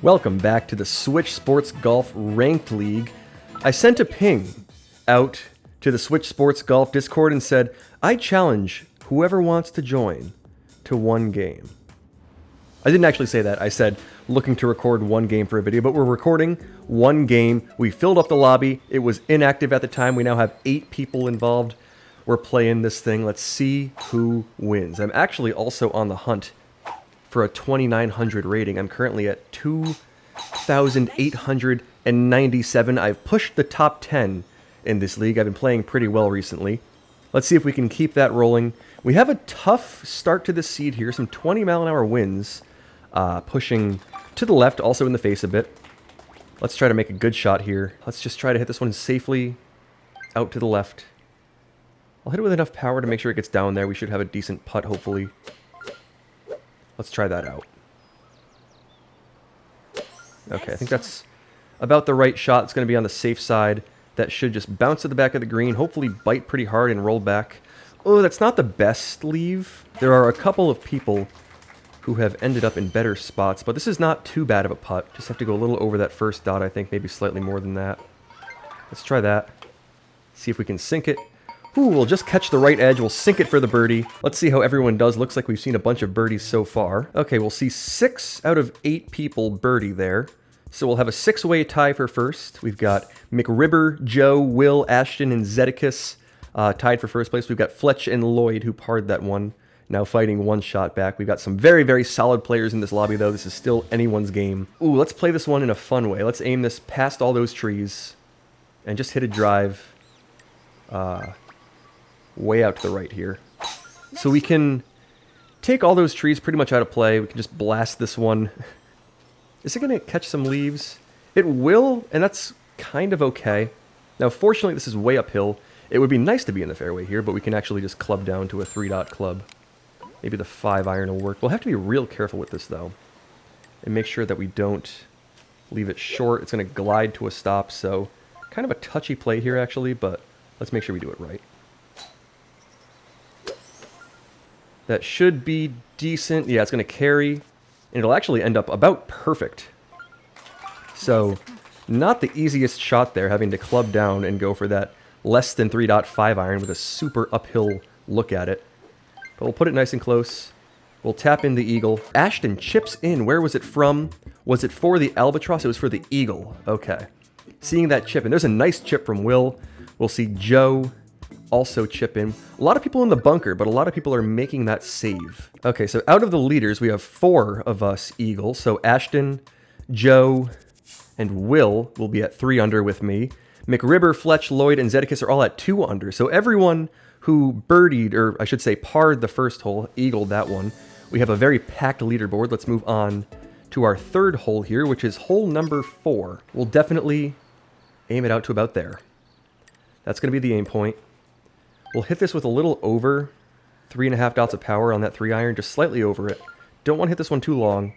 Welcome back to the Switch Sports Golf Ranked League. I sent a ping out to the Switch Sports Golf Discord and said, I challenge whoever wants to join to one game. I didn't actually say that. I said, looking to record one game for a video, but we're recording one game. We filled up the lobby. It was inactive at the time. We now have 8 people involved. We're playing this thing. Let's see who wins. I'm actually also on the hunt for a 2,900 rating. I'm currently at 2,897. I've pushed the top 10 in this league. I've been playing pretty well recently. Let's see if we can keep that rolling. We have a tough start to the seed here. Some 20-mile-an-hour winds pushing to the left, also in the face a bit. Let's try to make a good shot here. Let's just try to hit this one safely out to the left. I'll hit it with enough power to make sure it gets down there. We should have a decent putt, hopefully. Let's try that out. Okay, I think that's about the right shot. It's going to be on the safe side. That should just bounce to the back of the green, hopefully bite pretty hard and roll back. Oh, that's not the best leave. There are a couple of people who have ended up in better spots, but this is not too bad of a putt. Just have to go a little over that first dot, I think, maybe slightly more than that. Let's try that. See if we can sink it. Ooh, we'll just catch the right edge. We'll sink it for the birdie. Let's see how everyone does. Looks like we've seen a bunch of birdies so far. Okay, we'll see 6 out of 8 people birdie there. So we'll have a 6-way tie for first. We've got McRibber, Joe, Will, Ashton, and Zedekiss tied for first place. We've got Fletch and Lloyd who parred that one, now fighting one shot back. We've got some very, very solid players in this lobby, though. This is still anyone's game. Ooh, let's play this one in a fun way. Let's aim this past all those trees and just hit a drive way out to the right here. So we can take all those trees pretty much out of play. We can just blast this one. Is it going to catch some leaves? It will, and that's kind of okay. Now, fortunately, this is way uphill. It would be nice to be in the fairway here, but we can actually just club down to a 3-dot club. Maybe the 5-iron will work. We'll have to be real careful with this, though, and make sure that we don't leave it short. It's going to glide to a stop, so kind of a touchy play here, actually, but let's make sure we do it right. That should be decent. Yeah, it's going to carry, and it'll actually end up about perfect. So, not the easiest shot there, having to club down and go for that less than 3-dot 5-iron with a super uphill look at it. But we'll put it nice and close. We'll tap in the eagle. Ashton chips in. Where was it from? Was it for the albatross? It was for the eagle. Okay. Seeing that chip, and there's a nice chip from Will. We'll see Joe also chip in. A lot of people in the bunker, but a lot of people are making that save. Okay, so out of the leaders, we have 4 of us eagles. So Ashton, Joe, and Will be at 3 under with me. McRibber, Fletch, Lloyd, and Zedekiss are all at 2 under. So everyone who birdied, or I should say parred the first hole, eagled that one. We have a very packed leaderboard. Let's move on to our 3rd hole here, which is hole number 4. We'll definitely aim it out to about there. That's going to be the aim point. We'll hit this with a little over 3.5 dots of power on that 3-iron, just slightly over it. Don't want to hit this one too long,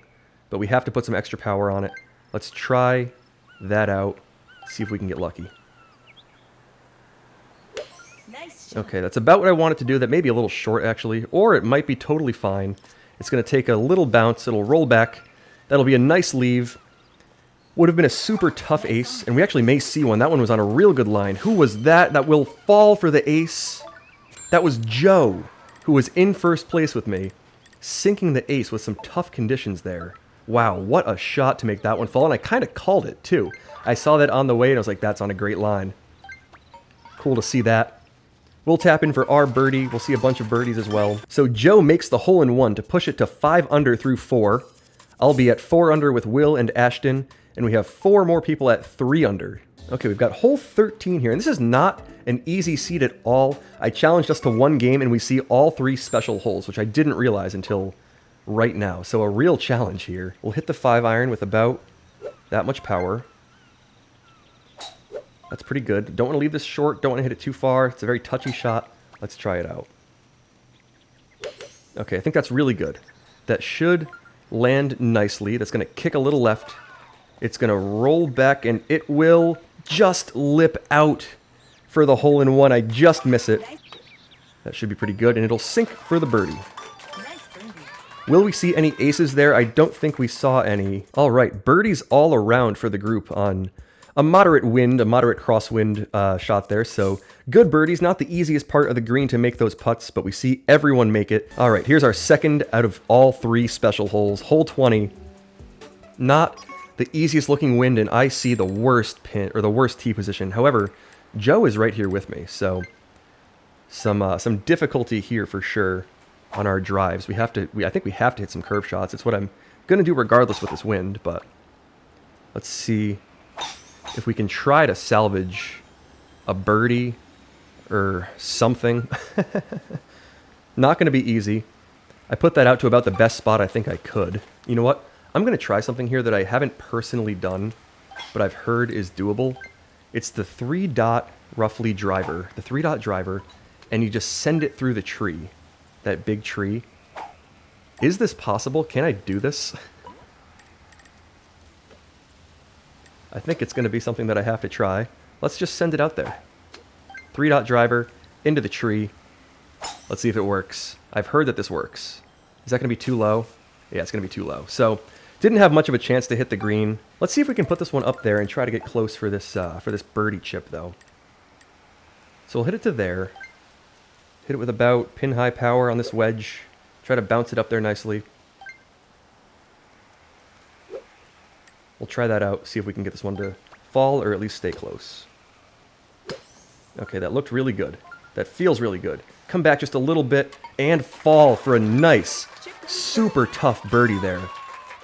but we have to put some extra power on it. Let's try that out, see if we can get lucky. Nice. Okay, that's about what I wanted to do. That may be a little short, actually, or it might be totally fine. It's going to take a little bounce. It'll roll back. That'll be a nice leave. Would have been a super tough ace, and we actually may see one. That one was on a real good line. Who was that? That will fall for the ace. That was Joe, who was in first place with me, sinking the ace with some tough conditions there. Wow, what a shot to make that one fall, and I kind of called it, too. I saw that on the way, and I was like, that's on a great line. Cool to see that. We'll tap in for our birdie. We'll see a bunch of birdies as well. So Joe makes the hole-in-one to push it to 5 under through 4. I'll be at 4 under with Will and Ashton, and we have 4 more people at 3 under. Okay, we've got hole 13 here, and this is not an easy seed at all. I challenged us to one game, and we see all 3 special holes, which I didn't realize until right now. So a real challenge here. We'll hit the 5-iron with about that much power. That's pretty good. Don't want to leave this short. Don't want to hit it too far. It's a very touchy shot. Let's try it out. Okay, I think that's really good. That should land nicely. That's going to kick a little left. It's going to roll back, and it will just lip out for the hole-in-one. I just miss it. That should be pretty good, and it'll sink for the birdie. Will we see any aces there? I don't think we saw any. All right, birdies all around for the group on a moderate wind, a moderate crosswind shot there. So good birdies, not the easiest part of the green to make those putts, but we see everyone make it. All right, here's our second out of all 3 special holes. Hole 20, not the easiest looking wind, and I see the worst pin, or the worst tee position. However, Joe is right here with me, so some difficulty here for sure on our drives. I think we have to hit some curve shots. It's what I'm gonna do regardless with this wind, but let's see if we can try to salvage a birdie or something. Not gonna be easy. I put that out to about the best spot I think I could. You know what? I'm gonna try something here that I haven't personally done, but I've heard is doable. It's the 3-dot roughly driver, the 3-dot driver, and you just send it through the tree, that big tree. Is this possible? Can I do this? I think it's going to be something that I have to try. Let's just send it out there. 3-dot driver into the tree. Let's see if it works. I've heard that this works. Is that going to be too low? Yeah, it's going to be too low. So, didn't have much of a chance to hit the green. Let's see if we can put this one up there and try to get close for this birdie chip, though. So we'll hit it to there. Hit it with about pin-high power on this wedge. Try to bounce it up there nicely. We'll try that out, see if we can get this one to fall or at least stay close. Okay, that looked really good. That feels really good. Come back just a little bit and fall for a nice, super tough birdie there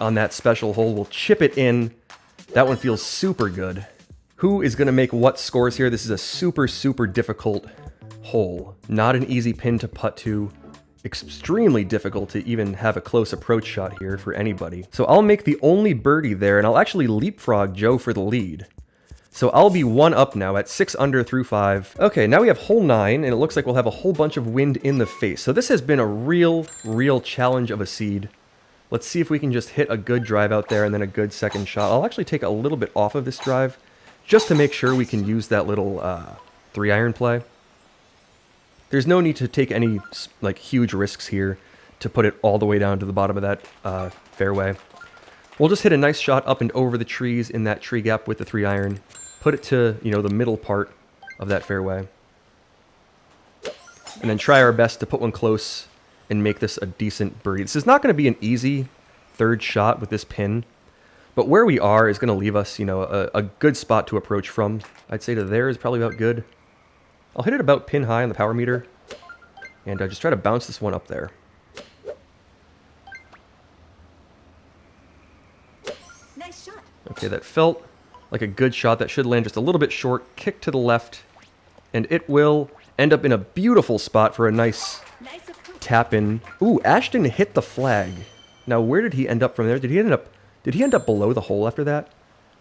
on that special hole. We'll chip it in. That one feels super good. Who is going to make what scores here? This is a super, super difficult hole. Not an easy pin to putt to. Extremely difficult to even have a close approach shot here for anybody. So I'll make the only birdie there, and I'll actually leapfrog Joe for the lead. So I'll be 1 up now at 6 under through 5. Okay, now we have hole 9, and it looks like we'll have a whole bunch of wind in the face. So this has been a real challenge of a seed. Let's see if we can just hit a good drive out there and then a good second shot. I'll actually take a little bit off of this drive just to make sure we can use that little 3-iron play. There's no need to take any like huge risks here to put it all the way down to the bottom of that fairway. We'll just hit a nice shot up and over the trees in that tree gap with the 3-iron. Put it to, you know, the middle part of that fairway. And then try our best to put one close and make this a decent birdie. This is not going to be an easy 3rd shot with this pin, but where we are is going to leave us, you know, a good spot to approach from. I'd say to there is probably about good. I'll hit it about pin high on the power meter, and just try to bounce this one up there. Nice shot. Okay, that felt like a good shot. That should land just a little bit short. Kick to the left, and it will end up in a beautiful spot for a nice tap in. Ooh, Ashton hit the flag. Now, where did he end up from there? Did he end up below the hole after that?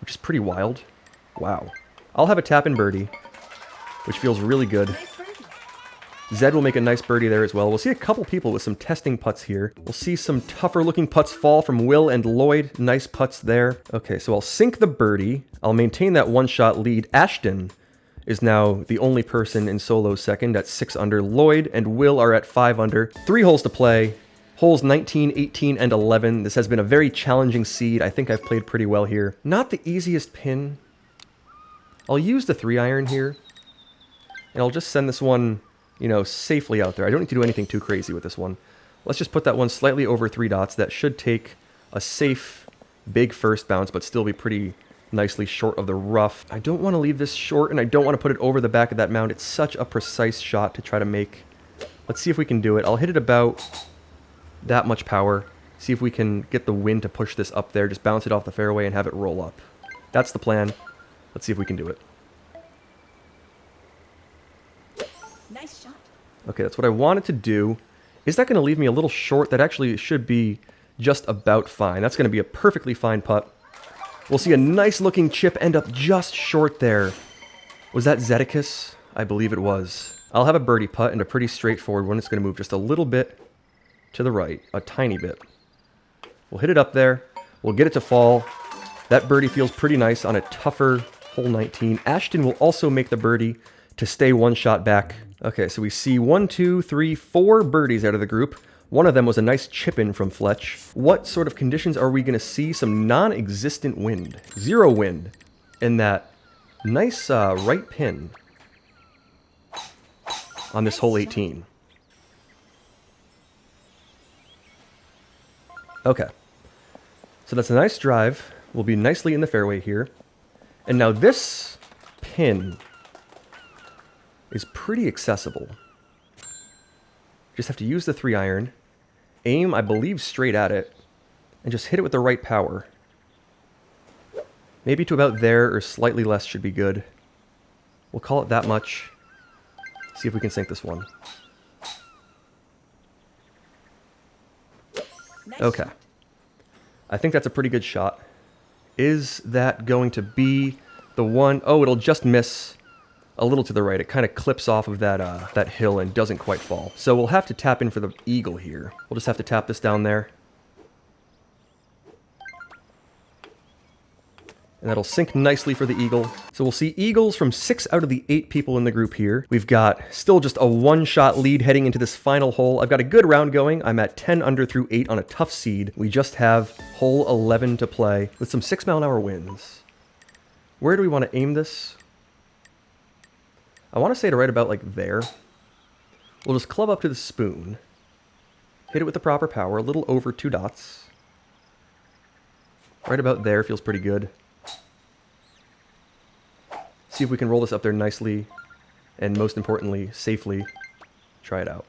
Which is pretty wild. Wow. I'll have a tap in birdie, which feels really good. Zed will make a nice birdie there as well. We'll see a couple people with some testing putts here. We'll see some tougher looking putts fall from Will and Lloyd. Nice putts there. Okay, so I'll sink the birdie. I'll maintain that 1-shot lead. Ashton is now the only person in solo second at 6 under. Lloyd and Will are at 5 under. 3 holes to play. Holes 19, 18, and 11. This has been a very challenging seed. I think I've played pretty well here. Not the easiest pin. I'll use the 3-iron here. And I'll just send this one, you know, safely out there. I don't need to do anything too crazy with this one. Let's just put that one slightly over 3 dots. That should take a safe, big first bounce, but still be pretty nicely short of the rough. I don't want to leave this short, and I don't want to put it over the back of that mound. It's such a precise shot to try to make. Let's see if we can do it. I'll hit it about that much power. See if we can get the wind to push this up there. Just bounce it off the fairway and have it roll up. That's the plan. Let's see if we can do it. Nice shot. Okay, that's what I wanted to do. Is that going to leave me a little short? That actually should be just about fine. That's going to be a perfectly fine putt. We'll see a nice looking chip end up just short there. Was that Zedicus? I believe it was. I'll have a birdie putt and a pretty straightforward one. It's going to move just a little bit to the right. A tiny bit. We'll hit it up there. We'll get it to fall. That birdie feels pretty nice on a tougher hole 19. Ashton will also make the birdie to stay 1 shot back. Okay, so we see 1, 2, 3, 4 birdies out of the group. One of them was a nice chip in from Fletch. What sort of conditions are we going to see? Some non-existent wind. 0 wind in that nice right pin on this hole 18. Okay. So that's a nice drive. We'll be nicely in the fairway here. And now this pin is pretty accessible. Just have to use the 3-iron, aim, I believe, straight at it, and just hit it with the right power. Maybe to about there or slightly less should be good. We'll call it that much. See if we can sink this one. Nice Okay. shot. I think that's a pretty good shot. Is that going to be the one? Oh, it'll just miss a little to the right. It kind of clips off of that that hill and doesn't quite fall. So we'll have to tap in for the eagle here. We'll just have to tap this down there. And that'll sink nicely for the eagle. So we'll see eagles from 6 out of the 8 people in the group here. We've got still just a 1-shot lead heading into this final hole. I've got a good round going. I'm at 10 under through 8 on a tough seed. We just have hole 11 to play with some 6-mile-an-hour winds. Where do we want to aim this? I want to say to right about like there. We'll just club up to the spoon. Hit it with the proper power, a little over 2 dots. Right about there feels pretty good. See if we can roll this up there nicely, and most importantly, safely. Try it out.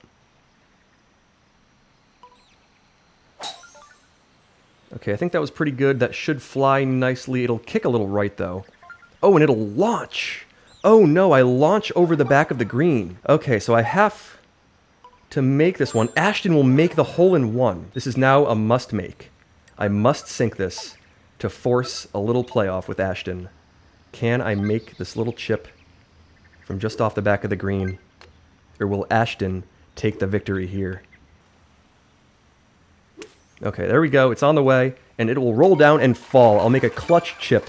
Okay, I think that was pretty good. That should fly nicely. It'll kick a little right, though. Oh, and it'll launch! Oh no, I launch over the back of the green. Okay, so I have to make this one. Ashton will make the hole-in-one. This is now a must-make. I must sink this to force a little playoff with Ashton. Can I make this little chip from just off the back of the green? Or will Ashton take the victory here? Okay, there we go. It's on the way, and it will roll down and fall. I'll make a clutch chip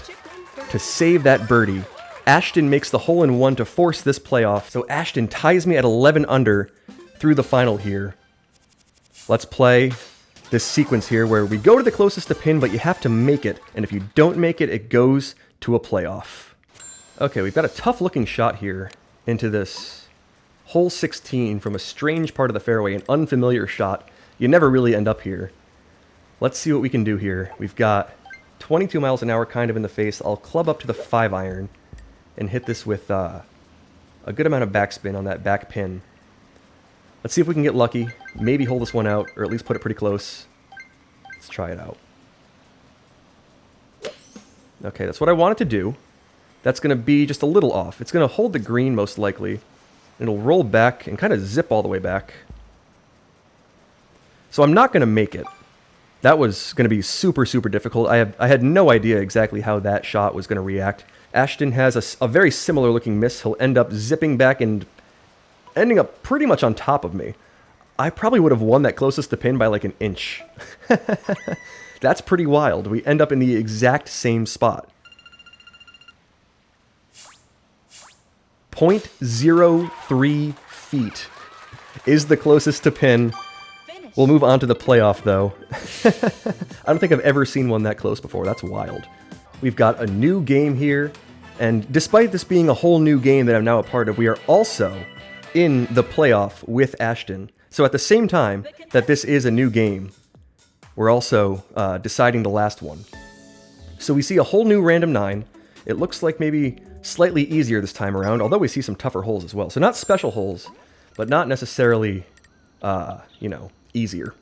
to save that birdie. Ashton makes the hole-in-one to force this playoff. So Ashton ties me at 11 under through the final here. Let's play this sequence here where we go to the closest to pin, but you have to make it. And if you don't make it, it goes to a playoff. Okay, we've got a tough-looking shot here into this hole 16 from a strange part of the fairway, an unfamiliar shot. You never really end up here. Let's see what we can do here. We've got 22 miles an hour kind of in the face. I'll club up to the 5-iron and hit this with a good amount of backspin on that back pin. Let's see if we can get lucky. Maybe hold this one out, or at least put it pretty close. Let's try it out. Okay, that's what I wanted to do. That's going to be just a little off. It's going to hold the green most likely. It'll roll back and kind of zip all the way back. So I'm not going to make it. That was going to be super, super difficult. I had no idea exactly how that shot was going to react. Ashton has a very similar looking miss. He'll end up zipping back and ending up pretty much on top of me. I probably would have won that closest to pin by like an inch. That's pretty wild. We end up in the exact same spot. 0.03 feet is the closest to pin. Finish. We'll move on to the playoff, though. I don't think I've ever seen one that close before. That's wild. We've got a new game here, and despite this being a whole new game that I'm now a part of, we are also in the playoff with Ashton. So at the same time that this is a new game, we're also deciding the last one. So we see a whole new random 9. It looks like maybe slightly easier this time around, although we see some tougher holes as well. So not special holes, but not necessarily, easier.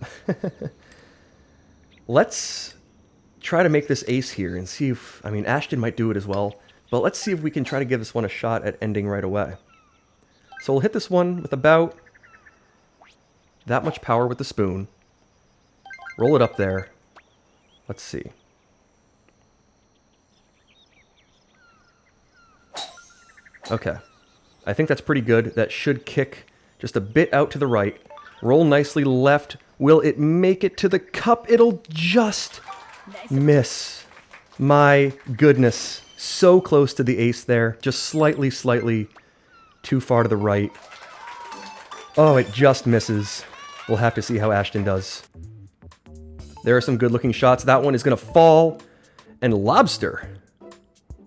Let's try to make this ace here and see if, Ashton might do it as well, but let's see if we can try to give this one a shot at ending right away. So we'll hit this one with about that much power with the spoon. Roll it up there. Let's see. Okay. I think that's pretty good. That should kick just a bit out to the right. Roll nicely left. Will it make it to the cup? It'll just miss. My goodness. So close to the ace there. Just slightly too far to the right. Oh, it just misses. We'll have to see how Ashton does. There are some good-looking shots. That one is going to fall. And Lobster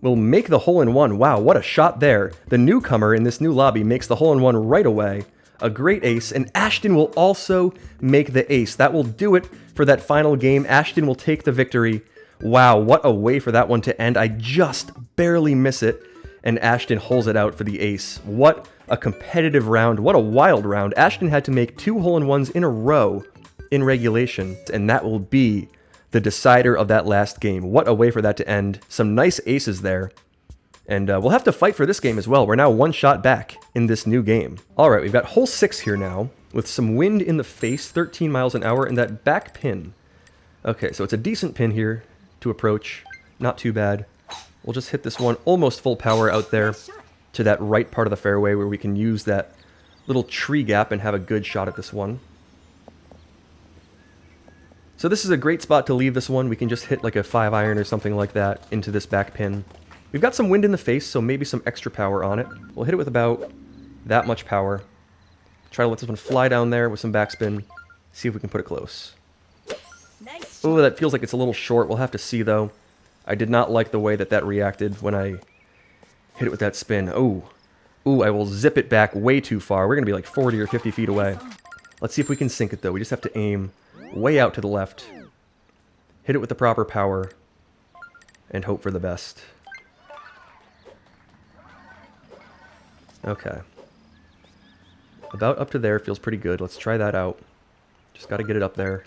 will make the hole-in-one. Wow, what a shot there. The newcomer in this new lobby makes the hole-in-one right away. A great ace. And Ashton will also make the ace. That will do it for that final game. Ashton will take the victory. Wow, what a way for that one to end. I just barely miss it. And Ashton holds it out for the ace. What a competitive round. What a wild round. Ashton had to make 2 hole-in-ones in a row in regulation. And that will be the decider of that last game. What a way for that to end. Some nice aces there. And we'll have to fight for this game as well. We're now 1 shot back in this new game. All right, we've got hole 6 here now with some wind in the face, 13 miles an hour, and that back pin. Okay, so it's a decent pin here to approach. Not too bad. We'll just hit this one almost full power out there to that right part of the fairway where we can use that little tree gap and have a good shot at this one. So this is a great spot to leave this one. We can just hit like a 5-iron or something like that into this back pin. We've got some wind in the face, so maybe some extra power on it. We'll hit it with about that much power. Try to let this one fly down there with some backspin. See if we can put it close. Nice. Oh, that feels like it's a little short. We'll have to see, though. I did not like the way that that reacted when I hit it with that spin. Oh, ooh, I will zip it back way too far. We're going to be like 40 or 50 feet away. Let's see if we can sink it, though. We just have to aim way out to the left. Hit it with the proper power. And hope for the best. Okay. About up to there feels pretty good. Let's try that out. Just got to get it up there.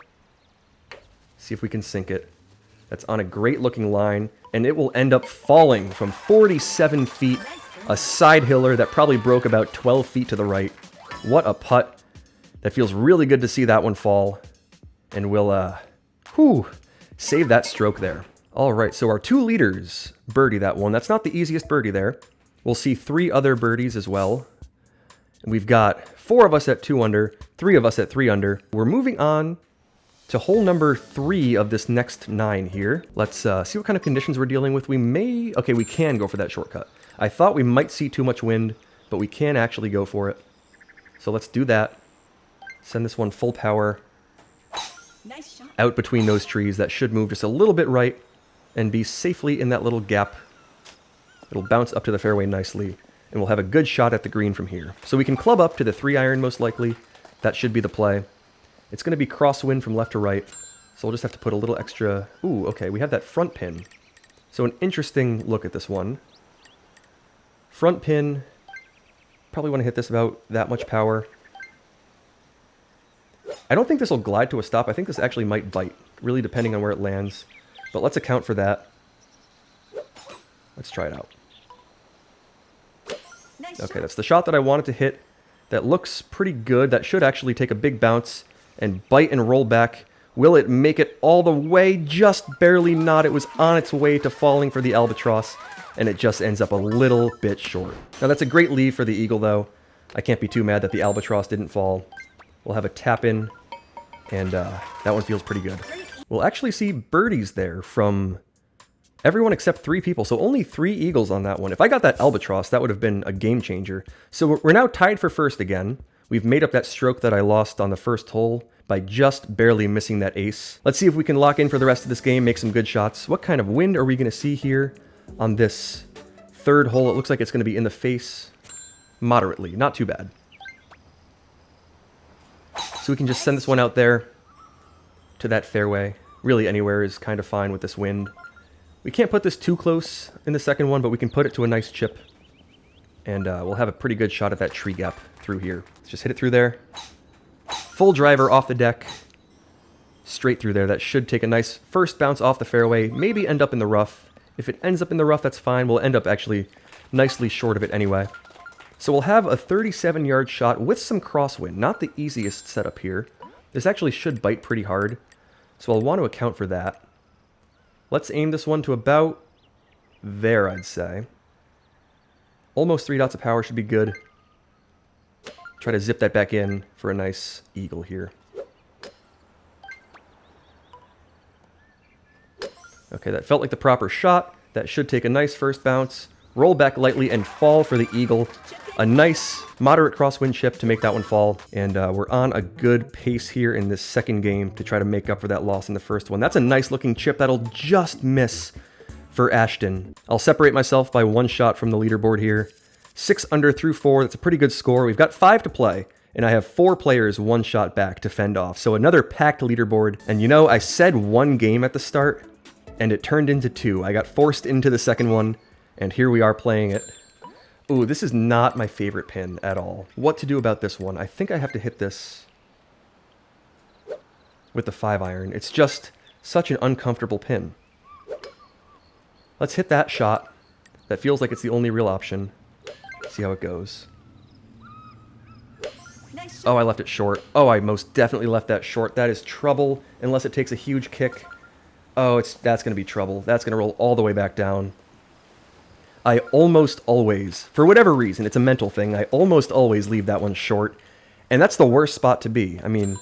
See if we can sink it. That's on a great looking line. And it will end up falling from 47 feet. A side hiller that probably broke about 12 feet to the right. What a putt. That feels really good to see that one fall. And we'll, save that stroke there. All right, so our 2 leaders birdie that one. That's not the easiest birdie there. We'll see 3 other birdies as well. And we've got 4 of us at 2 under, 3 of us at 3 under. We're moving on to hole number 3 of this next 9 here. Let's see what kind of conditions we're dealing with. We can go for that shortcut. I thought we might see too much wind, but we can actually go for it. So let's do that. Send this one full power. Nice shot. Out between those trees. That should move just a little bit right and be safely in that little gap. It'll bounce up to the fairway nicely, and we'll have a good shot at the green from here. So we can club up to the 3-iron most likely. That should be the play. It's going to be crosswind from left to right, so we'll just have to put a little extra... Ooh, okay, we have that front pin. So an interesting look at this one. Front pin, probably want to hit this about that much power. I don't think this will glide to a stop. I think this actually might bite, really depending on where it lands. But let's account for that. Let's try it out. Nice Okay, shot. that's the shot that I wanted to hit. That looks pretty good. That should actually take a big bounce and bite and roll back. Will it make it all the way? Just barely not. It was on its way to falling for the albatross, and it just ends up a little bit short. Now that's a great leave for the eagle, though. I can't be too mad that the albatross didn't fall. We'll have a tap in, and that one feels pretty good. We'll actually see birdies there from everyone except 3 people, so only 3 eagles on that one. If I got that albatross, that would have been a game changer. So we're now tied for first again. We've made up that stroke that I lost on the first hole by just barely missing that ace. Let's see if we can lock in for the rest of this game, make some good shots. What kind of wind are we going to see here on this 3rd hole? It looks like it's going to be in the face moderately, not too bad. So we can just send this one out there to that fairway. Really anywhere is kind of fine with this wind. We can't put this too close in the second one, but we can put it to a nice chip. And we'll have a pretty good shot at that tree gap through here. Let's just hit it through there. Full driver off the deck. Straight through there. That should take a nice first bounce off the fairway. Maybe end up in the rough. If it ends up in the rough, that's fine. We'll end up actually nicely short of it anyway. So we'll have a 37-yard shot with some crosswind. Not the easiest setup here. This actually should bite pretty hard. So I'll want to account for that. Let's aim this one to about there, I'd say. Almost 3 dots of power should be good. Try to zip that back in for a nice eagle here. Okay, that felt like the proper shot. That should take a nice first bounce. roll back lightly, and fall for the eagle. A nice, moderate crosswind chip to make that one fall. And we're on a good pace here in this second game to try to make up for that loss in the first one. That's a nice looking chip that'll just miss for Ashton. I'll separate myself by 1 shot from the leaderboard here. 6 under through 4. That's a pretty good score. We've got 5 to play, and I have 4 players 1 shot back to fend off. So another packed leaderboard. And you know, I said 1 game at the start, and it turned into 2. I got forced into the second one, and here we are playing it. Ooh, this is not my favorite pin at all. What to do about this one? I think I have to hit this with the 5-iron. It's just such an uncomfortable pin. Let's hit that shot. That feels like it's the only real option. See how it goes. Nice shot. Oh, I left it short. Oh, I most definitely left that short. That is trouble unless it takes a huge kick. Oh, that's going to be trouble. That's going to roll all the way back down. I almost always, for whatever reason, it's a mental thing, I almost always leave that one short. And that's the worst spot to be. I mean,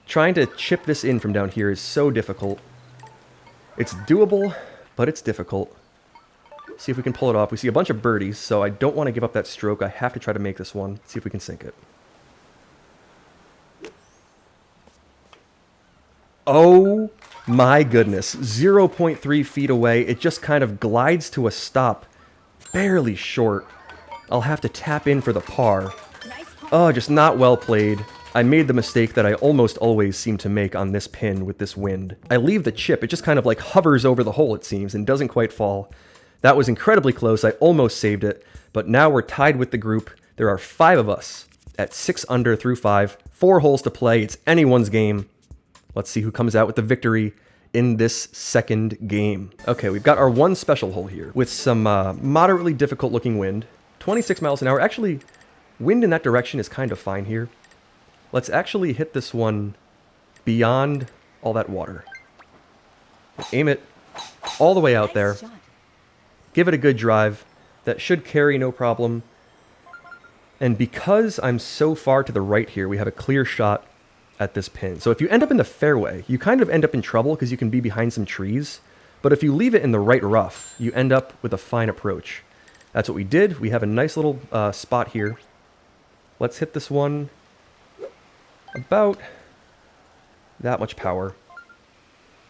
trying to chip this in from down here is so difficult. It's doable, but it's difficult. See if we can pull it off. We see a bunch of birdies, so I don't want to give up that stroke. I have to try to make this one. See if we can sink it. Oh my goodness. 0.3 feet away. It just kind of glides to a stop. Barely short. I'll have to tap in for the par. Nice putt. Oh, just not well played. I made the mistake that I almost always seem to make on this pin with this wind. I leave the chip. It just kind of like hovers over the hole, it seems, and doesn't quite fall. That was incredibly close. I almost saved it, but now we're tied with the group. There are 5 of us at 6 under through 5. 4 holes to play. It's anyone's game. Let's see who comes out with the victory in this second game. Okay, we've got our 1 special hole here with some moderately difficult looking wind. 26 miles an hour. Actually, wind in that direction is kind of fine here. Let's actually hit this one beyond all that water. Aim it all the way out there. Nice shot. Give it a good drive. That should carry no problem. And because I'm so far to the right here, we have a clear shot at this pin. So if you end up in the fairway, you kind of end up in trouble because you can be behind some trees. But if you leave it in the right rough, you end up with a fine approach. That's what we did. We have a nice little spot here. Let's hit this one about that much power.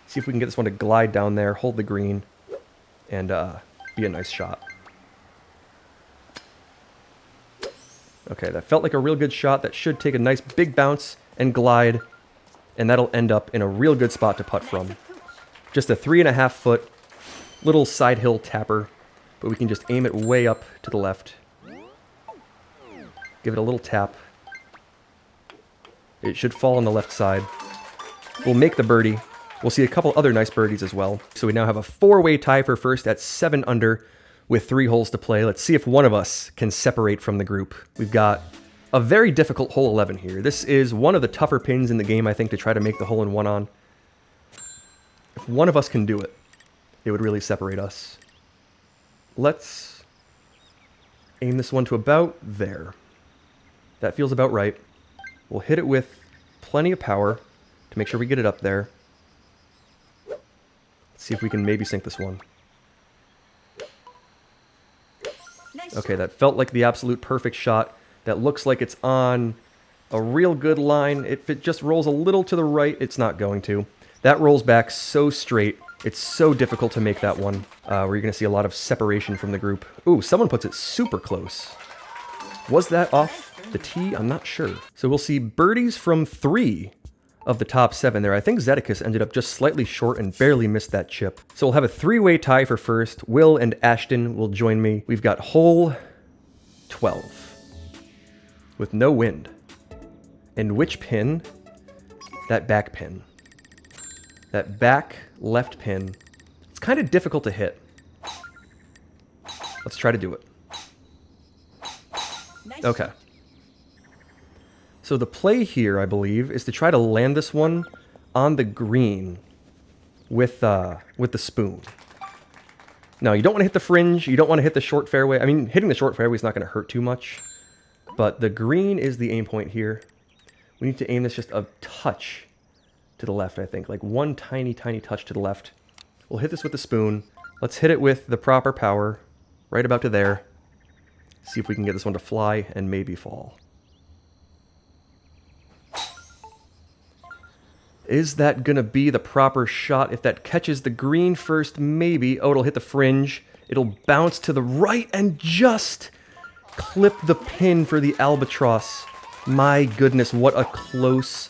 See if we can get this one to glide down there, hold the green, and be a nice shot. Okay, that felt like a real good shot. That should take a nice big bounce and glide, and that'll end up in a real good spot to putt from. Just a 3.5 foot little side hill tapper, but we can just aim it way up to the left. Give it a little tap. It should fall on the left side. We'll make the birdie. We'll see a couple other nice birdies as well. So we now have a 4-way tie for first at 7 under with 3 holes to play. Let's see if one of us can separate from the group. We've got a very difficult hole 11 here. This is one of the tougher pins in the game, I think, to try to make the hole-in-one on. If one of us can do it, it would really separate us. Let's aim this one to about there. That feels about right. We'll hit it with plenty of power to make sure we get it up there. Let's see if we can maybe sink this one. Nice Okay, shot. that felt like the absolute perfect shot. That looks like it's on a real good line. If it just rolls a little to the right, it's not going to. That rolls back so straight. It's so difficult to make that one, where you're going to see a lot of separation from the group. Ooh, someone puts it super close. Was that off the tee? I'm not sure. So we'll see birdies from 3 of the top 7 there. I think Zedekus ended up just slightly short and barely missed that chip. So we'll have a 3-way tie for first. Will and Ashton will join me. We've got hole 12 with no wind. And which pin? That back pin. That back left pin. It's kind of difficult to hit. Let's try to do it. Nice Okay. shot. So the play here, I believe, is to try to land this one on the green with the spoon. Now, you don't want to hit the fringe. You don't want to hit the short fairway. I mean, hitting the short fairway is not going to hurt too much. But the green is the aim point here. We need to aim this just a touch to the left, I think. Like one tiny, tiny touch to the left. We'll hit this with the spoon. Let's hit it with the proper power. right about to there. See if we can get this one to fly and maybe fall. Is that gonna be the proper shot? If that catches the green first, maybe. Oh, it'll hit the fringe. It'll bounce to the right and just clip the pin for the albatross. My goodness, what a close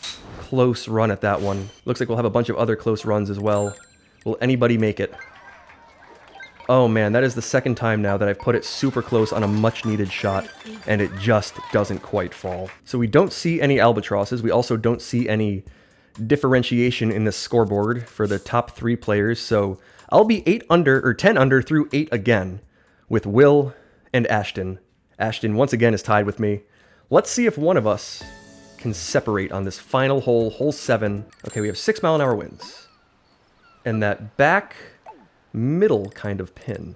run at that one. Looks like we'll have a bunch of other close runs as well. Will anybody make it? Oh man, that is the second time now that I've put it super close on a much needed shot, and it just doesn't quite fall. So we don't see any albatrosses. We also don't see any differentiation in the scoreboard for the top 3 players, so I'll be 8 under, or 10 under through 8 again, with Will and Ashton. Ashton once again is tied with me. Let's see if one of us can separate on this final hole, hole 7. Okay, we have 6 mile-an-hour winds. And that back middle kind of pin.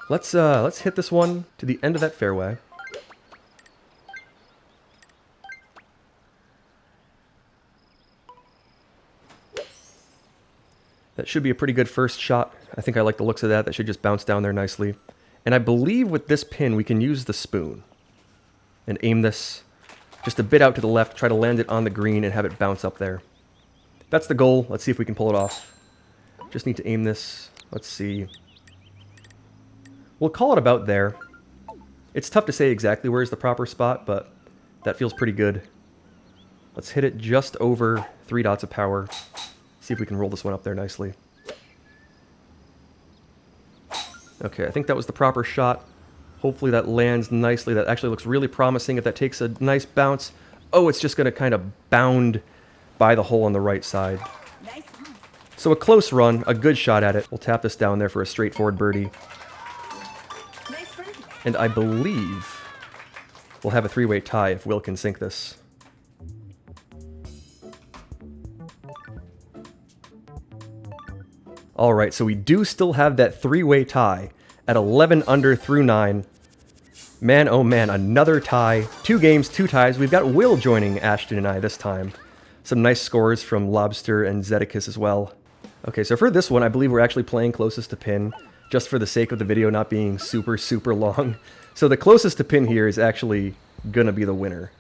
Let's hit this one to the end of that fairway. That should be a pretty good first shot. I think I like the looks of that. That should just bounce down there nicely. And I believe with this pin, we can use the spoon and aim this just a bit out to the left, try to land it on the green and have it bounce up there. That's the goal. Let's see if we can pull it off. Just need to aim this. Let's see. We'll call it about there. It's tough to say exactly where's the proper spot, but that feels pretty good. Let's hit it just over 3 dots of power. See if we can roll this one up there nicely. Okay, I think that was the proper shot. Hopefully that lands nicely. That actually looks really promising if that takes a nice bounce. Oh, it's just going to kind of bound by the hole on the right side. Nice one. So a close run, a good shot at it. We'll tap this down there for a straightforward birdie. Nice birdie. And I believe we'll have a 3-way tie if Will can sink this. All right, so we do still have that 3-way tie at 11 under through 9. Man, oh man, another tie. 2 games, 2 ties. We've got Will joining Ashton and I this time. Some nice scores from Lobster and Zeticus as well. Okay, so for this one, I believe we're actually playing closest to pin, just for the sake of the video not being super long. So the closest to pin here is actually gonna be the winner.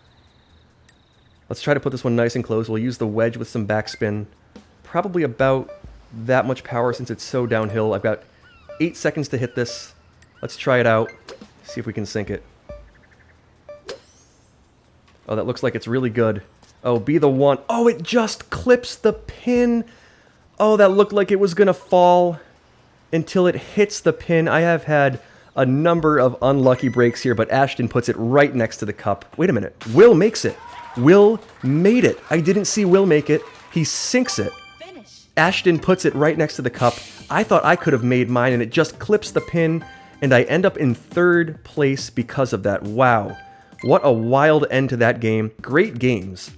Let's try to put this one nice and close. We'll use the wedge with some backspin. Probably about that much power since it's so downhill. I've got 8 seconds to hit this. Let's try it out. See if we can sink it. Oh, that looks like it's really good. Oh, be the one. Oh, it just clips the pin. Oh, that looked like it was gonna fall until it hits the pin. I have had a number of unlucky breaks here, but Ashton puts it right next to the cup. Wait a minute. Will makes it. Will made it. I didn't see Will make it. He sinks it. Ashton puts it right next to the cup. I thought I could have made mine, and it just clips the pin, and I end up in 3rd place because of that. Wow. What a wild end to that game. Great games.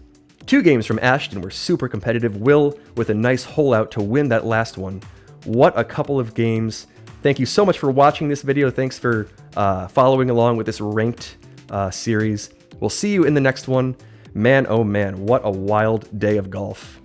2 games from Ashton were super competitive. Will with a nice hole out to win that last one. What a couple of games. Thank you so much for watching this video. Thanks for following along with this ranked series. We'll see you in the next one. Man, oh man, what a wild day of golf.